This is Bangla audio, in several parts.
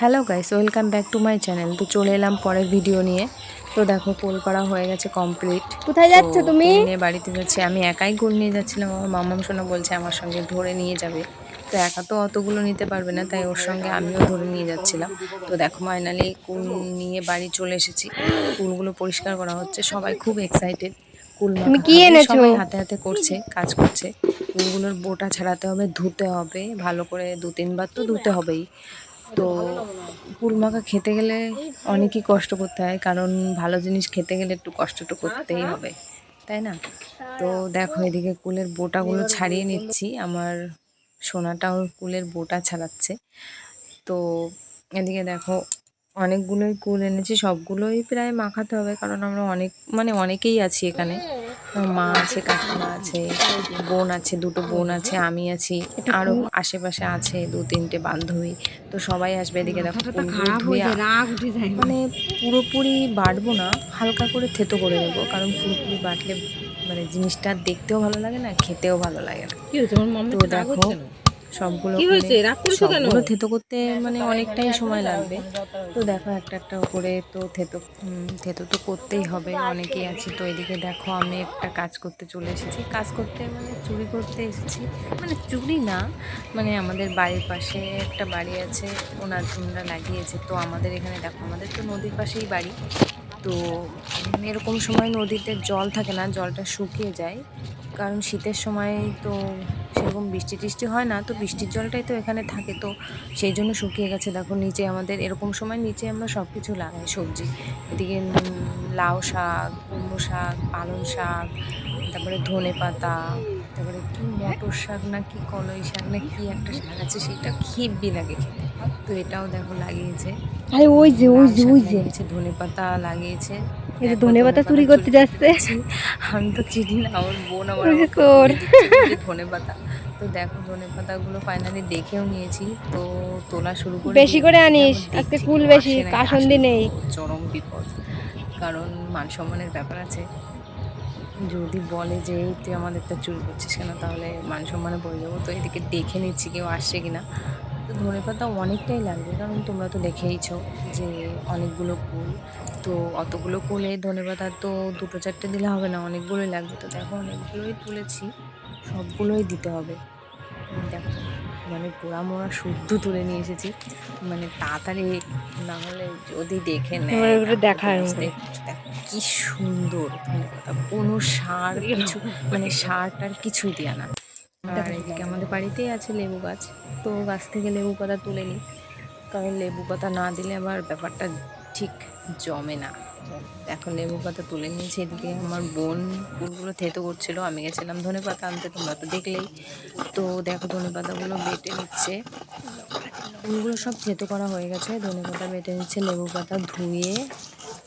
Hello guys, welcome back to my channel. তো চলে এলাম পরের ভিডিও নিয়ে। তো দেখো, কুল পাড়া হয়ে গেছে কমপ্লিট। কোথায় যাচ্ছ তুমি? কুল নিয়ে বাড়িতে যাচ্ছি। আমি একাই কুল নিয়ে যাচ্ছিলাম, আমার মাম্মাম সোনা বলছে আমার সঙ্গে ধরে নিয়ে যাবে। তো একা তো অতগুলো নিতে পারবে না, তাই ওর সঙ্গে আমিও ধরে নিয়ে যাচ্ছিলাম। তো দেখো, ফাইনালি কুল নিয়ে বাড়ি চলে এসেছি। কুলগুলো পরিষ্কার করা হচ্ছে, সবাই খুব এক্সাইটেড। কুল তুমি মাখা কি খাবে, এনেছো? সবাই হাতে হাতে করছে, কাজ করছে। কুলগুলোর বোটা ছাড়াতে হবে, ধুতে হবে ভালো করে, 2-3 বার তো ধুতে হবেই। তো কুল মাখা খেতে গেলে অনেকই কষ্ট করতে হয়, কারণ ভালো জিনিস খেতে গেলে একটু কষ্ট তো করতেই হবে, তাই না? তো দেখো, এদিকে কুলের বোটাগুলো ছাড়িয়ে নিচ্ছি, আমার সোনাটাও কুলের বোটা ছাড়াচ্ছে। তো এদিকে দেখো, অনেকগুলোই কুল এনেছি, সবগুলোই প্রায় মাখাতে হবে, কারণ আমরা অনেকেই আছি এখানে। মা আছে, কাকিমা আছে, বোন আছে, 2টো বোন আছে, আমি আছি, আরও আশেপাশে আছে 2-3টে বান্ধবী। তো সবাই আসবে। এদিকে দেখো, কুলগুলো ধুয়ে মানে পুরোপুরি বাটবো না, হালকা করে থেতো করে নেবো, কারণ পুরোপুরি বাটলে জিনিসটা দেখতেও ভালো লাগে না, খেতেও ভালো লাগে না। তো দেখো, সবগুলো থেতো করতে অনেকটাই সময় লাগবে। তো দেখো, একটা একটা করে তো থেতো তো করতেই হবে, অনেকেই আছে। তো এদিকে দেখো, আমি একটা কাজ করতে চলে এসেছি, কাজ করতে চুরি করতে এসেছি, চুরি না, আমাদের বাড়ির পাশে একটা বাড়ি আছে, ওনারা লাগিয়েছে। তো আমাদের এখানে দেখো, আমাদের তো নদীর পাশেই বাড়ি। তো এরকম সময় নদীতে জল থাকে না, জলটা শুকিয়ে যায়, কারণ শীতের সময় তো সেরকম বৃষ্টি টিষ্টি হয় না, তো বৃষ্টির জলটাই তো এখানে থাকে, তো সেই জন্য শুকিয়ে গেছে। দেখো, নিচে আমাদের এরকম সময় নিচে আমরা সব কিছু লাগাই, সবজি। এদিকে লাউ শাক, কুমড়ো শাক, পালং শাক, তারপরে ধনে পাতা, তারপরে কি মটর শাক না কি কলই শাক না কি একটা শাক আছে, সেটা হেব্বি লাগে খেতে। তো এটাও দেখো লাগিয়েছে, আরে ওই যে ওই লাল যে শাক ওই যে লাগিয়েছে, ধনে পাতা লাগিয়েছে। এই যে দেখো, ধনে ধনে পাতা পাতা চুরি চুরি করতে করতে যাচ্ছে। যাচ্ছি। আমি তো চিনি না, আমার বোন আবার ওই যে আমাকে চোর। বলে দিচ্ছে যে ধনে পাতা। তো দেখো, ধনে পাতাগুলো ফাইনালি দেখেও নিয়েছি, তো তোলা শুরু করে বেশি দিয়েছি। করে এদিকে আনিস, আবার আজকে দেখছি কুল কেউ বেশি, আসে নাই, কাসন্দি আসলে তো নেই। চরম বিপদ, কারণ মান সম্মানের ব্যাপার আছে। যদি বলে যে এই তুই আমাদেরটা চুরি করছিস কেন, তাহলে মান সম্মানে পড়ে যাবো। তো এদিকে দেখে নিচ্ছি কেউ আসছে কিনা। তো ধনেপাতা অনেকটাই লাগবে, কারণ তোমরা তো দেখেইছো যে অনেকগুলো কুল। তো অতগুলো কুলে ধনেপাতা তো 2-4টে দিলে হবে না, অনেকগুলোই লাগবে। তো দেখো, অনেকগুলোই তুলেছি, সবগুলোই দিতে হবে। দেখো, পোড়া মোড়া শুদ্ধ তুলে নিয়ে এসেছি, তাড়াতাড়ি না হলে যদি দেখে এবার নেয় ওগুলো তাহলে তো দেখার মতো। বুঝতেই পারছো। দেখো কি সুন্দর ধনেপাতা, কোনো সার কিছু সার টার কিছুই দেওয়া না। আর এদিকে আমাদের বাড়িতেই আছে লেবু গাছ, তো গাছ থেকে লেবু পাতা তুলে নিই, কারণ লেবু পাতা না দিলে আবার ব্যাপারটা ঠিক জমে না। দেখো, লেবু পাতা তুলে নিয়েছি। এদিকে আমার বোন কুলগুলো থেতো করছিল, আমি গেছিলাম ধনে পাতা আনতে, তোমরা তো দেখলেই। তো দেখো, ধনে পাতাগুলো বেটে নিচ্ছে, কুলগুলো সব থেতো করা হয়ে গেছে, ধনে পাতা বেটে নিচ্ছে, লেবু পাতা ধুয়ে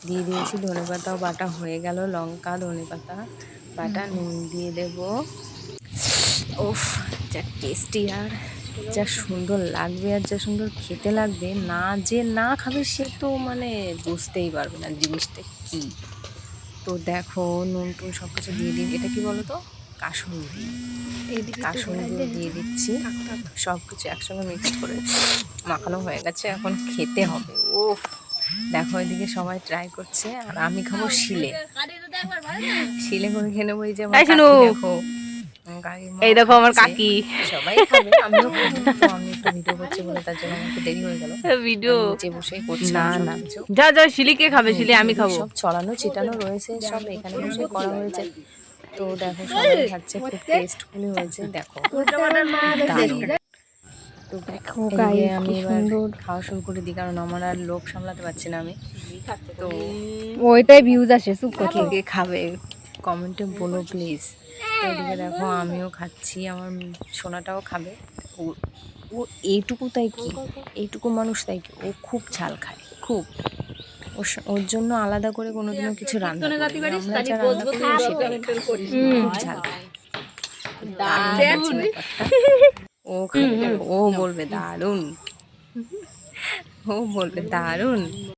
দিয়ে দিয়েছি, ধনে পাতাও বাটা হয়ে গেল, লঙ্কা ধনে পাতা বাটা, নুন দিয়ে দেবো। উফ, যা টেস্টি আর যা সুন্দর লাগবে, আর যা সুন্দর খেতে লাগবে, যে না খাবে সে তো বুঝতেই পারবে না জিনিসটা কি। তো দেখো, নুন টুন সব কিছু দিয়ে দিই। এটা কি বলো তো? কাসুন্দি। কাসুন্দিও দিয়ে দিচ্ছি, সব কিছু একসঙ্গে মিক্সড করে মাখানো হয়ে গেছে, এখন খেতে হবে। উফ, দেখো, এদিকে সবাই ট্রাই করছে, আর আমি খাবো শিলে। শিলে করে খেয়ে নেবো। এই যে আমার কাকি, দেখো এই কাকিমাও দেখো আমার খাচ্ছে, কাকি সবাই খাবে, আমিও খাবো। তো আমি একটু ভিডিও করছি বলে তার জন্য আমার একটু দেরি হয়ে গেল। ভিডিও। নিচে বসেই করছিলাম না সব না, কিছু। যা যা, শিলিকে খাবে, শিলি আমি এদিক খাবো। সব ছড়ানো ছিটানো রয়েছে, সব এখানে বসে করা হয়েছে। তো দেখো, সবাই খাচ্ছে, খুব টেস্টফুলি হয়েছে। দেখো, দারুণ। তো দেখো এদিকে গাইস আমি কি এবার সুন্দর। খাওয়া শুরু করে দিই, কারণ আমার আর লোভ সামলাতে পারছি না আমি। তো ওইটাই ভিউজ আসে, চুপ কে করো। কে খাবে কমেন্টে বলো প্লিজ। তো এদিকে দেখো, আমিও খাচ্ছি, আমার সোনাটাও খাবে। ও ও এইটুকু তাই কি, এইটুকু মানুষ তাই কি, ও খুব ঝাল খায়, খুব। ওর জন্য আলাদা করে কোনোদিনও কিছু রান্না করি না। আমরা যা রান্না করি ও সেটাই খায়, খুব ঝাল খায়। দারুণ হয়েছে ব্যাপারটা। ও খাবে, দেখো, ও বলবে দারুণ, ও বলবে দারুণ।